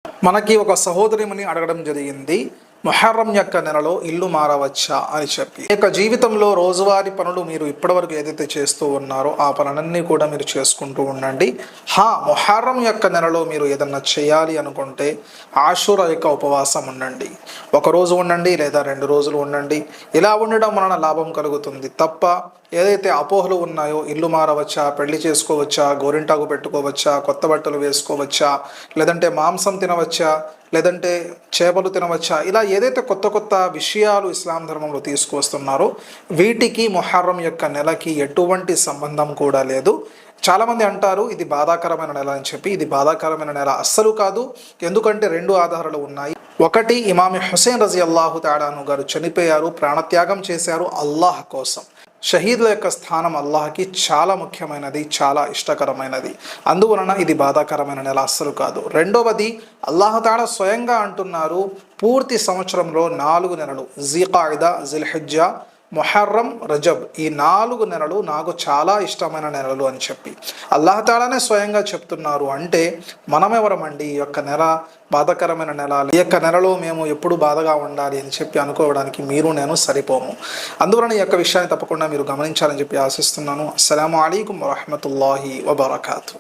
మనకి ఒక సహోదరిమని అడగడం జరిగింది, ముహర్రం యొక్క నెలలో ఇల్లు మారవచ్చా అని చెప్పి. ఈ యొక్క జీవితంలో రోజువారీ పనులు మీరు ఇప్పటివరకు ఏదైతే చేస్తూ ఉన్నారో ఆ పనులన్నీ కూడా మీరు చేసుకుంటూ ఉండండి. ముహర్రం యొక్క నెలలో మీరు ఏదన్నా చేయాలి అనుకుంటే ఆషూరా యొక్క ఉపవాసం ఉండండి. ఒకరోజు ఉండండి లేదా 2 రోజులు ఉండండి. ఇలా ఉండడం వలన లాభం కలుగుతుంది తప్ప ఏదైతే అపోహలు ఉన్నాయో, ఇల్లు మారవచ్చా, పెళ్లి చేసుకోవచ్చా, గోరింటాకు పెట్టుకోవచ్చా, కొత్త బట్టలు వేసుకోవచ్చా, లేదంటే మాంసం తినవచ్చా, లేదంటే చేపలు తినవచ్చా, ఇలా ఏదైతే కొత్త కొత్త విషయాలు ఇస్లాం ధర్మంలో తీసుకొస్తున్నారో వీటికి ముహర్రం యొక్క నెలకి ఎటువంటి సంబంధం కూడా లేదు. చాలామంది అంటారు ఇది బాధాకరమైన నెల అని చెప్పి. ఇది బాధాకరమైన నెల అస్సలు కాదు. ఎందుకంటే 2 ఆధారాలు ఉన్నాయి. ఒకటి, ఇమామి హుసేన్ రజియల్లాహు తాలాను గారు చనిపోయారు, ప్రాణత్యాగం చేశారు అల్లాహ్ కోసం. షహీదుల యొక్క స్థానం అల్లాహకి చాలా ముఖ్యమైనది, చాలా ఇష్టకరమైనది. అందువలన ఇది బాధాకరమైన నెల అస్సలు కాదు. రెండవది, అల్లాహ్ తాలా స్వయంగా అంటున్నారు పూర్తి సంవత్సరంలో 4 నెలలు జిల్ఖాయిదా, జిల్హిజ్జా, ముహర్రం, రజబ్, ఈ 4 నెలలు నాకు చాలా ఇష్టమైన నెలలు అని చెప్పి అల్లాహ్ తాలానే స్వయంగా చెప్తున్నారు. అంటే మనమెవరమండి ఈ యొక్క నెల బాధాకరమైన నెల, ఈ యొక్క నెలలో మేము ఎప్పుడు బాధగా ఉండాలి అని చెప్పి అనుకోవడానికి మీరు నేను సరిపోము. అందువలన ఈ యొక్క విషయాన్ని తప్పకుండా మీరు గమనించాలని చెప్పి ఆశిస్తున్నాను. అస్సలాము అలైకుం వరహ్మతుల్లాహి వబరకాతు.